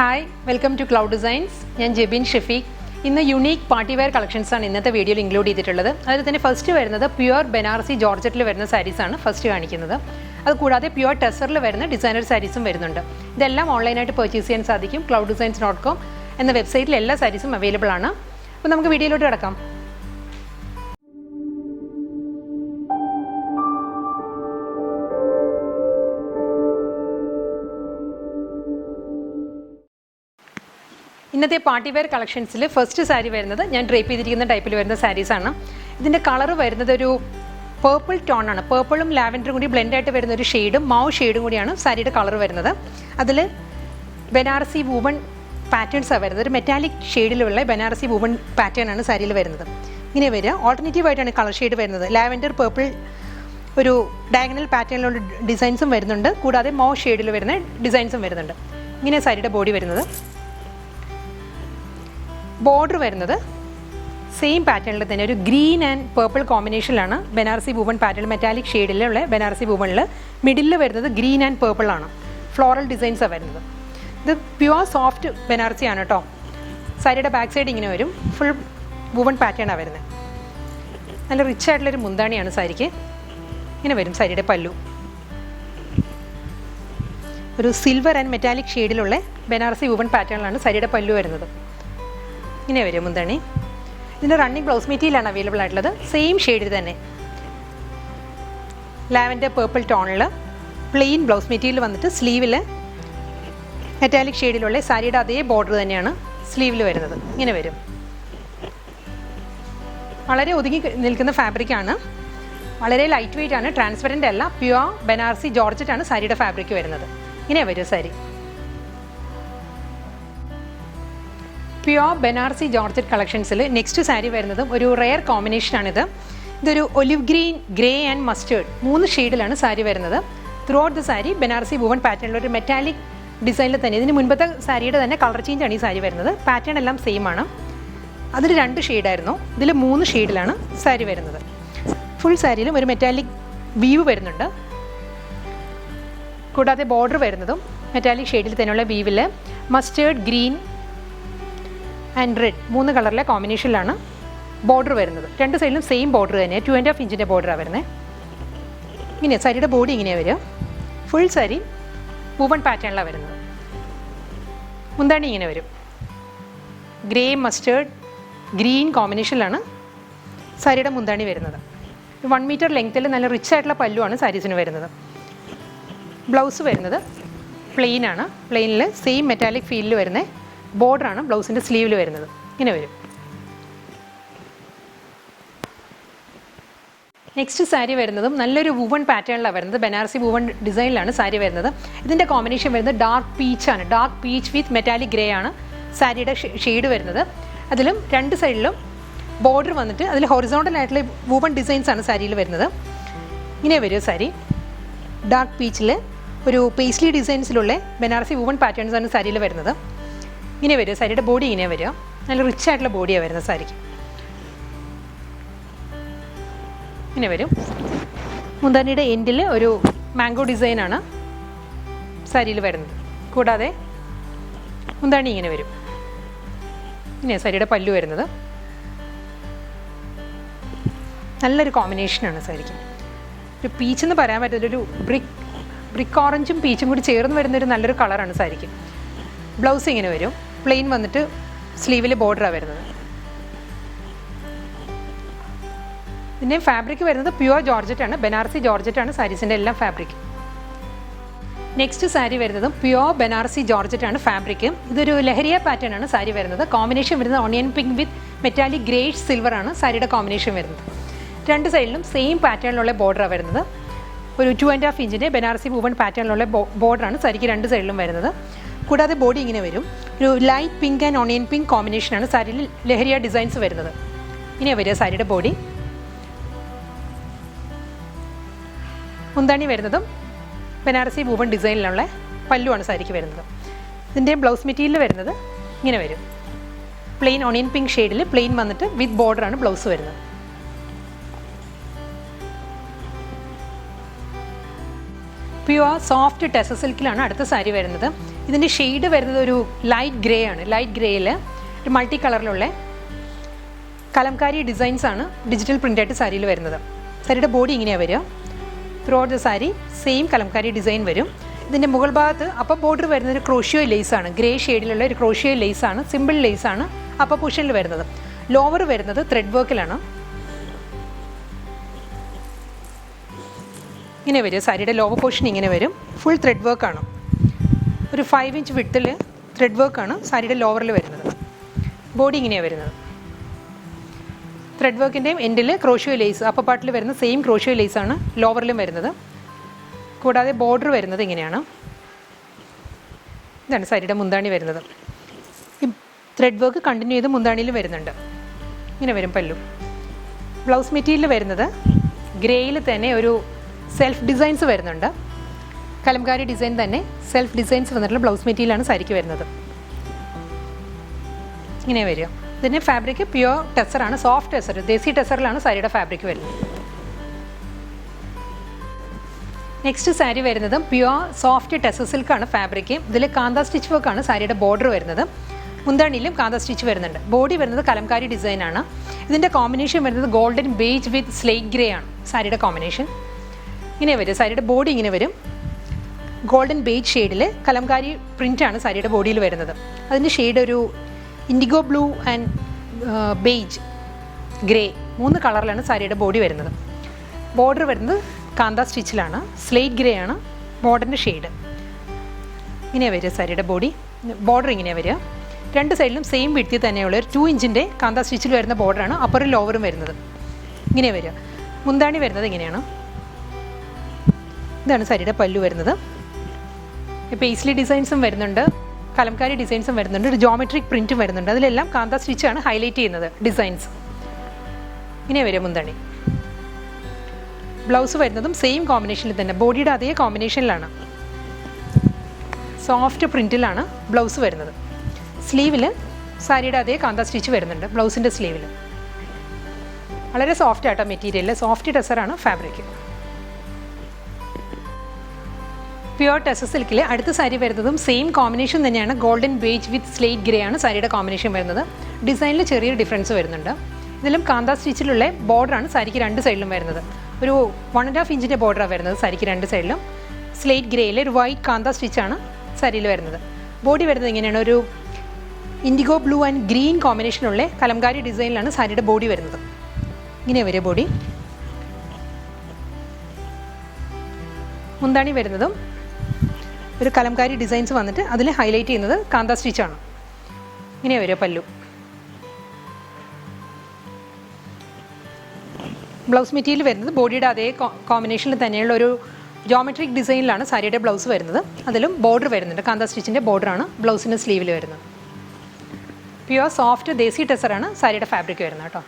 Hi, welcome to Cloud Designs. I am Jebin Shafiq. In the unique party wear collections are in the video included. That is first wear pure Banarasi Georgette sarees ആണ് first കാണിക്കുന്നത്. അത് കൂടാതെ pure tesserൽ വരുന്ന designer sareesഉം വരുന്നുണ്ട്. ഇതെല്ലാം online ആയിട്ട് purchase ചെയ്യാൻ സാധിക്കും. clouddesigns.com എന്ന വെബ്സൈറ്റിൽ എല്ലാ സാരീസും അവൈലബിൾ ആണ്. അപ്പോൾ നമുക്ക് വീഡിയോയിലോട്ട് കടക്കാം. ഇന്നത്തെ പാർട്ടി വെയർ കളക്ഷൻസിൽ ഫസ്റ്റ് സാരി വരുന്നത് ഞാൻ ഡ്രേപ്പ് ചെയ്തിരിക്കുന്ന ടൈപ്പിൽ വരുന്ന സാരീസാണ്. ഇതിൻ്റെ കളർ വരുന്നത് ഒരു പേർപ്പിൾ ടോൺ ആണ്. പേർപ്പിളും ലാവൻഡറും കൂടി ബ്ലെൻഡ് ആയിട്ട് വരുന്ന ഒരു ഷെയ്ഡും മാവ് ഷെയ്ഡും കൂടിയാണ് സാരിയുടെ കളർ വരുന്നത്. അതിൽ ബനാറസി വൂവൺ പാറ്റേൺസാണ് വരുന്നത്. ഒരു മെറ്റാലിക് ഷെയ്ഡിലുള്ള ബനാറസി വൂവൺ പാറ്റേൺ ആണ് സാരിയിൽ വരുന്നത്. ഇങ്ങനെ വരിക ഓൾട്ടർനേറ്റീവ് ആയിട്ടാണ് കളർ ഷെയ്ഡ് വരുന്നത്. ലാവൻഡർ പേർപ്പിൾ ഒരു ഡയഗണൽ പാറ്റേണിലുള്ള ഡിസൈൻസും വരുന്നുണ്ട്. കൂടാതെ മാവ് ഷെയ്ഡിൽ വരുന്ന ഡിസൈൻസും വരുന്നുണ്ട്. ഇങ്ങനെ സാരിയുടെ ബോഡി വരുന്നത്. ബോർഡർ വരുന്നത് സെയിം പാറ്റേണിൽ തന്നെ ഒരു ഗ്രീൻ ആൻഡ് പേർപ്പിൾ കോമ്പിനേഷനിലാണ്. ബനാറസി വൂവൺ പാറ്റേൺ മെറ്റാലിക് ഷെയ്ഡിലുള്ള ബനാറസി വൂവണിൽ മിഡിലിൽ വരുന്നത് ഗ്രീൻ ആൻഡ് പേർപ്പിൾ ആണ്. ഫ്ലോറൽ ഡിസൈൻസാണ് വരുന്നത്. ഇത് പ്യുവർ സോഫ്റ്റ് ബനാറസി ആണ് കേട്ടോ. സാരിയുടെ ബാക്ക് സൈഡ് ഇങ്ങനെ വരും. ഫുൾ വൂവൺ പാറ്റേണാണ് വരുന്നത്. നല്ല റിച്ച് ആയിട്ടുള്ളൊരു മുന്താണിയാണ് സാരിക്ക്. ഇങ്ങനെ വരും സാരിയുടെ പല്ലു. ഒരു സിൽവർ ആൻഡ് മെറ്റാലിക് ഷെയ്ഡിലുള്ള ബനാറസി വൂവൺ പാറ്റേണിലാണ് സാരിയുടെ പല്ലു വരുന്നത്. ഇങ്ങനെ വരും മുന്താണി. ഇതിൻ്റെ റണ്ണിങ് ബ്ലൗസ് മെറ്റീരിയലാണ് അവൈലബിൾ ആയിട്ടുള്ളത്. സെയിം ഷെയ്ഡിൽ തന്നെ ലാവൻഡർ പേർപ്പിൾ ടോണിൽ പ്ലെയിൻ ബ്ലൗസ് മെറ്റീരിയൽ വന്നിട്ട് സ്ലീവിൽ മെറ്റാലിക് ഷെയ്ഡിലുള്ള സാരിയുടെ അതേ ബോർഡർ തന്നെയാണ് സ്ലീവിൽ വരുന്നത്. ഇങ്ങനെ വരും. വളരെ ഒതുങ്ങി നിൽക്കുന്ന ഫാബ്രിക്കാണ്. വളരെ ലൈറ്റ് വെയ്റ്റ് ആണ്. ട്രാൻസ്പെറൻ്റ് അല്ല. പ്യുവർ ബനാറസി ജോർജറ്റ് ആണ് സാരിയുടെ ഫാബ്രിക് വരുന്നത്. ഇങ്ങനെ വരും സാരി. പ്യുവർ ബനാറസി ജോർജറ്റ് കളക്ഷൻസിൽ നെക്സ്റ്റ് സാരി വരുന്നതും ഒരു റെയർ കോമ്പിനേഷനാണിത്. ഇതൊരു olive green, grey and mustard 3 ഷെയ്ഡിലാണ് സാരി വരുന്നത്. ത്രൂ ഔട്ട് ദ സാരി ബനാറസി വൂവൺ പാറ്റേണിലൊരു മെറ്റാലിക് ഡിസൈനിൽ തന്നെ. ഇതിന് മുൻപത്തെ സാരിയുടെ തന്നെ കളർ ചേഞ്ചാണ് ഈ സാരി വരുന്നത്. പാറ്റേൺ എല്ലാം സെയിം ആണ്. അതിൽ 2 ഷെയ്ഡായിരുന്നു. ഇതിൽ 3 ഷെയ്ഡിലാണ് സാരി വരുന്നത്. ഫുൾ സാരിയിലും ഒരു മെറ്റാലിക് വീവ് വരുന്നുണ്ട്. കൂടാതെ ബോർഡർ വരുന്നതും മെറ്റാലിക് ഷെയ്ഡിൽ തന്നെയുള്ള വീവിൽ മസ്റ്റേർഡ്, ഗ്രീൻ ആൻഡ് റെഡ് 3 കളറിലെ കോമ്പിനേഷനിലാണ് ബോർഡർ വരുന്നത്. 2 സൈഡിലും സെയിം ബോർഡർ തന്നെയാണ്. 2.5 ഇഞ്ചിൻ്റെ ബോർഡറാണ് വരുന്നത്. ഇങ്ങനെ സാരിയുടെ ബോഡി ഇങ്ങനെയാണ് വരിക. ഫുൾ സാരി വൂവൺ പാറ്റേണിലാണ് വരുന്നത്. മുന്താണി ഇങ്ങനെ വരും. ഗ്രേ, മസ്റ്റേർഡ്, ഗ്രീൻ കോമ്പിനേഷനിലാണ് സാരിയുടെ മുന്താണി വരുന്നത്. 1 മീറ്റർ ലെങ്ത്തിൽ നല്ല റിച്ച് ആയിട്ടുള്ള പല്ലുവാണ് സാരീസിന് വരുന്നത്. ബ്ലൗസ് വരുന്നത് പ്ലെയിൻ ആണ്. പ്ലെയിനിൽ സെയിം മെറ്റാലിക് ഫീലിൽ വരുന്ന ബോർഡറാണ് ബ്ലൗസിൻ്റെ സ്ലീവിൽ വരുന്നത്. ഇങ്ങനെ വരും. നെക്സ്റ്റ് സാരി വരുന്നതും നല്ലൊരു വൂവൺ പാറ്റേണിലാണ് വരുന്നത്. ബനാറസി വൂവൺ ഡിസൈനിലാണ് സാരി വരുന്നത്. ഇതിൻ്റെ കോമ്പിനേഷൻ വരുന്നത് ഡാർക്ക് പീച്ചാണ്. Dark peach with metallic grey ആണ് സാരിയുടെ ഷെയ്ഡ് വരുന്നത്. അതിലും 2 സൈഡിലും ബോർഡർ വന്നിട്ട് അതിൽ ഹൊറിസോണ്ടൽ ആയിട്ടുള്ള വൂവൺ ഡിസൈൻസാണ് സാരിയിൽ വരുന്നത്. ഇങ്ങനെ വരും സാരി. ഡാർക്ക് പീച്ചിൽ ഒരു പേസ്ലി ഡിസൈൻസിലുള്ള ബനാറസി വൂവൺ പാറ്റേൺസാണ് സാരിയിൽ വരുന്നത്. ഇങ്ങനെ വരും. സാരിയുടെ ബോഡി ഇങ്ങനെ വരിക. നല്ല റിച്ച് ആയിട്ടുള്ള ബോഡിയാണ് വരുന്നത് സാരിക്ക്. ഇങ്ങനെ വരും. മുന്താണിയുടെ എൻഡിൽ ഒരു മാംഗോ ഡിസൈനാണ് സാരിയിൽ വരുന്നത്. കൂടാതെ മുന്താണി ഇങ്ങനെ വരും. ഇങ്ങനെ സാരിയുടെ പല്ലു വരുന്നത്. നല്ലൊരു കോമ്പിനേഷനാണ് സാരിക്ക്. ഒരു പീച്ചെന്ന് പറയാൻ പറ്റുന്നൊരു ബ്രിക്ക് ഓറഞ്ചും പീച്ചും കൂടി ചേർന്ന് വരുന്നൊരു നല്ലൊരു കളറാണ് സാരിക്ക്. ബ്ലൗസ് ഇങ്ങനെ വരും. പ്ലെയിൻ വന്നിട്ട് സ്ലീവിൽ ബോർഡറാണ് വരുന്നത്. പിന്നെ ഫാബ്രിക് വരുന്നത് പ്യുവർ ജോർജറ്റ് ആണ്. ബനാറസി ജോർജറ്റ് ആണ് സാരീസിൻ്റെ എല്ലാം ഫാബ്രിക്. നെക്സ്റ്റ് സാരി വരുന്നതും പ്യുവർ ബനാറസി ജോർജറ്റ് ആണ് ഫാബ്രിക്. ഇതൊരു ലഹരിയ പാറ്റേൺ ആണ് സാരി വരുന്നത്. കോമ്പിനേഷൻ വരുന്നത് ഓണിയൻ പിങ്ക് വിത്ത് മെറ്റാലിക് ഗ്രേഷ് സിൽവർ ആണ് സാരിയുടെ കോമ്പിനേഷൻ വരുന്നത്. 2 സൈഡിലും സെയിം പാറ്റേണിലുള്ള ബോർഡറാണ് വരുന്നത്. ഒരു 2.5 ഇഞ്ചിൻ്റെ ബനാറസി വൂവൺ പാറ്റേണിലുള്ള ബോർഡറാണ് സാരിക്ക് 2 സൈഡിലും വരുന്നത്. കൂടാതെ ബോഡി ഇങ്ങനെ വരും. ഒരു light pink and onion pink കോമ്പിനേഷനാണ് സാരിയിൽ ലഹരിയ ഡിസൈൻസ് വരുന്നത്. ഇങ്ങനെ വരിക സാരിയുടെ ബോഡി. മുന്താണി വരുന്നതും ബനാറസി വൂവൺ ഡിസൈനിലുള്ള പല്ലുവാണ് സാരിക്ക് വരുന്നത്. ഇതിൻ്റെ ബ്ലൗസ് മെറ്റീരിയൽ വരുന്നത് ഇങ്ങനെ വരും. പ്ലെയിൻ ഓണിയൻ പിങ്ക് ഷെയ്ഡിൽ പ്ലെയിൻ വന്നിട്ട് വിത്ത് ബോർഡറാണ് ബ്ലൗസ് വരുന്നത്. പ്യുവർ സോഫ്റ്റ് ടെസർ സിൽക്കിലാണ് അടുത്ത സാരി വരുന്നത്. ഇതിൻ്റെ ഷെയ്ഡ് വരുന്നത് ഒരു ലൈറ്റ് ഗ്രേ ആണ്. ലൈറ്റ് ഗ്രേയിൽ ഒരു മൾട്ടി കളറിലുള്ള കലംകാരി ഡിസൈൻസ് ആണ് ഡിജിറ്റൽ പ്രിൻ്റായിട്ട് സാരിയിൽ വരുന്നത്. സാരിയുടെ ബോഡി ഇങ്ങനെയാണ് വരിക. Through out the sari same Kalamkari design വരും. ഇതിൻ്റെ മുകൾ ഭാഗത്ത് അപ്പർ ബോർഡർ വരുന്നത് ഒരു ക്രോഷ്യോ ലേസാണ്. ഗ്രേ ഷെയ്ഡിലുള്ള ഒരു ക്രോഷ്യോ ലേസാണ്. സിമ്പിൾ ലേസാണ് അപ്പർ പോർഷനിൽ വരുന്നത്. ലോവർ വരുന്നത് ത്രെഡ് വർക്കിലാണ്. ഇങ്ങനെ വരും. സാരിയുടെ ലോവർ പോർഷൻ ഇങ്ങനെ വരും. ഫുൾ ത്രെഡ് വർക്കാണ്. ഒരു 5 ഇഞ്ച് വിട്ടിൽ ത്രെഡ് വർക്കാണ് സാരിയുടെ ലോവറിൽ വരുന്നത്. ബോഡി ഇങ്ങനെയാണ് വരുന്നത്. ത്രെഡ് വർക്കിൻ്റെയും എൻഡിൽ ക്രോഷ്യോ ലേസ് അപ്പർ പാർട്ടിൽ വരുന്ന സെയിം ക്രോഷ്യോ ലേസാണ് ലോവറിലും വരുന്നത്. കൂടാതെ ബോർഡർ വരുന്നത് ഇങ്ങനെയാണ്. ഇതാണ് സാരിയുടെ മുന്താണി വരുന്നത്. ഈ ത്രെഡ് വർക്ക് കണ്ടിന്യൂ ചെയ്ത് മുന്താണിയിൽ വരുന്നുണ്ട്. ഇങ്ങനെ വരും പല്ലു. ബ്ലൗസ് മെറ്റീരിയൽ വരുന്നത് ഗ്രേയിൽ തന്നെ ഒരു സെൽഫ് ഡിസൈൻസ് വരുന്നുണ്ട്. കലംകാരി ഡിസൈൻ തന്നെ സെൽഫ് ഡിസൈൻസ് വന്നിട്ടുള്ള ബ്ലൗസ് മെറ്റീരിയലാണ് സാരിക്ക് വരുന്നത്. ഇങ്ങനെ വരിക. ഇതിൻ്റെ ഫാബ്രിക് പ്യുവർ ടെസറാണ്. സോഫ്റ്റ് ടെസർ, ദേശി ടെസറിലാണ് സാരിയുടെ ഫാബ്രിക് വരുന്നത്. നെക്സ്റ്റ് സാരി വരുന്നത് പ്യുവർ സോഫ്റ്റ് ടെസർ സിൽക്കാണ് ഫാബ്രിക്. ഇതിൽ കാന്ത സ്റ്റിച്ച് വർക്കാണ് സാരിയുടെ ബോർഡർ വരുന്നത്. മുന്താണിയിലും കാന്ത സ്റ്റിച്ച് വരുന്നുണ്ട്. ബോഡി വരുന്നത് കലംകാരി ഡിസൈനാണ്. ഇതിൻ്റെ കോമ്പിനേഷൻ വരുന്നത് golden beige with slate grey ആണ് സാരിയുടെ കോമ്പിനേഷൻ. ഇങ്ങനെ വരും. സാരിയുടെ ബോഡി ഇങ്ങനെ വരും. ഗോൾഡൻ ബേജ് ഷെയ്ഡിൽ കലംകാരി പ്രിൻ്റാണ് സാരിയുടെ ബോഡിയിൽ വരുന്നത്. അതിൻ്റെ ഷെയ്ഡ് ഒരു indigo blue and beige grey 3 കളറിലാണ് സാരിയുടെ ബോഡി വരുന്നത്. ബോർഡർ വരുന്നത് കാന്ത സ്റ്റിച്ചിലാണ്. സ്ലേറ്റ് ഗ്രേ ആണ് ബോർഡറിൻ്റെ ഷെയ്ഡ്. ഇങ്ങനെ വരിക സാരിയുടെ ബോഡി. ബോർഡർ ഇങ്ങനെ വരിക. 2 സൈഡിലും സെയിം വിഡ്ത്തിൽ തന്നെയുള്ള ഒരു 2 ഇഞ്ചിൻ്റെ കാന്ത സ്റ്റിച്ചിൽ വരുന്ന ബോർഡറാണ് അപ്പറും ലോവറും വരുന്നത്. ഇങ്ങനെ വരിക. മുന്താണി വരുന്നത് ഇങ്ങനെയാണ്. ഇതാണ് സാരിയുടെ പല്ലു വരുന്നത്. പേസ്ലി ഡിസൈൻസും വരുന്നുണ്ട്, കലംകാരി ഡിസൈൻസും വരുന്നുണ്ട്, ഒരു ജോമെട്രിക് പ്രിൻറ്റും വരുന്നുണ്ട്. അതിലെല്ലാം കാന്ത സ്റ്റിച്ചാണ് ഹൈലൈറ്റ് ചെയ്യുന്നത് ഡിസൈൻസ്. ഇങ്ങനെ വരും മുന്താണി. ബ്ലൗസ് വരുന്നതും സെയിം കോമ്പിനേഷനിൽ തന്നെ, ബോഡിയുടെ അതേ കോമ്പിനേഷനിലാണ്. സോഫ്റ്റ് പ്രിൻറ്റിലാണ് ബ്ലൗസ് വരുന്നത്. സ്ലീവിൽ സാരിയുടെ അതേ കാന്ത സ്റ്റിച്ച് വരുന്നുണ്ട് ബ്ലൗസിൻ്റെ സ്ലീവിൽ. വളരെ സോഫ്റ്റ് ആട്ടോ മെറ്റീരിയൽ. സോഫ്റ്റ് ടെസറാണ് ഫാബ്രിക്. പ്യുവർ ടെസർ സിൽക്കിൽ അടുത്ത സാരി വരുന്നതും സെയിം കോമ്പിനേഷൻ തന്നെയാണ്. Golden beige with slate grey ആണ് സാരിയുടെ കോമ്പിനേഷൻ വരുന്നത്. ഡിസൈനിൽ ചെറിയൊരു ഡിഫറൻസ് വരുന്നുണ്ട്. ഇതിലും കാന്ത സ്റ്റിച്ചിലുള്ള ബോർഡറാണ് സാരിക്ക് 2 സൈഡിലും വരുന്നത്. ഒരു 1.5 ഇഞ്ചിൻ്റെ ബോർഡറാണ് വരുന്നത് സാരിക്ക് 2 സൈഡിലും. സ്ലേറ്റ് ഗ്രേയിൽ ഒരു വൈറ്റ് കാന്ത സ്റ്റിച്ചാണ് സാരിയിൽ വരുന്നത്. ബോഡി വരുന്നത് ഇങ്ങനെയാണ്. ഒരു ഇൻഡിഗോ ബ്ലൂ ആൻഡ് ഗ്രീൻ കോമ്പിനേഷനുള്ള കലംകാരി ഡിസൈനിലാണ് സാരിയുടെ ബോഡി വരുന്നത്. ഇങ്ങനെ വരും ബോഡി. മുന്താണി വരുന്നതും ഒരു കലംകാരി ഡിസൈൻസ് വന്നിട്ട് അതിൽ ഹൈലൈറ്റ് ചെയ്യുന്നത് കാന്ത സ്റ്റിച്ചാണ്. ഇങ്ങനെ വരിക പല്ലു. ബ്ലൗസ് മെറ്റീരിയൽ വരുന്നത് ബോഡിയുടെ അതേ കോമ്പിനേഷനിൽ തന്നെയുള്ള ഒരു ജോമെട്രിക് ഡിസൈനിലാണ് സാരിയുടെ ബ്ലൗസ് വരുന്നത്. അതിലും ബോർഡർ വരുന്നുണ്ട്. കാന്ത സ്റ്റിച്ചിൻ്റെ ബോർഡറാണ് ബ്ലൗസിൻ്റെ സ്ലീവിൽ വരുന്നത്. പ്യുവർ സോഫ്റ്റ് ദേശി ടെസറാണ് സാരിയുടെ ഫാബ്രിക് വരുന്നത് കേട്ടോ.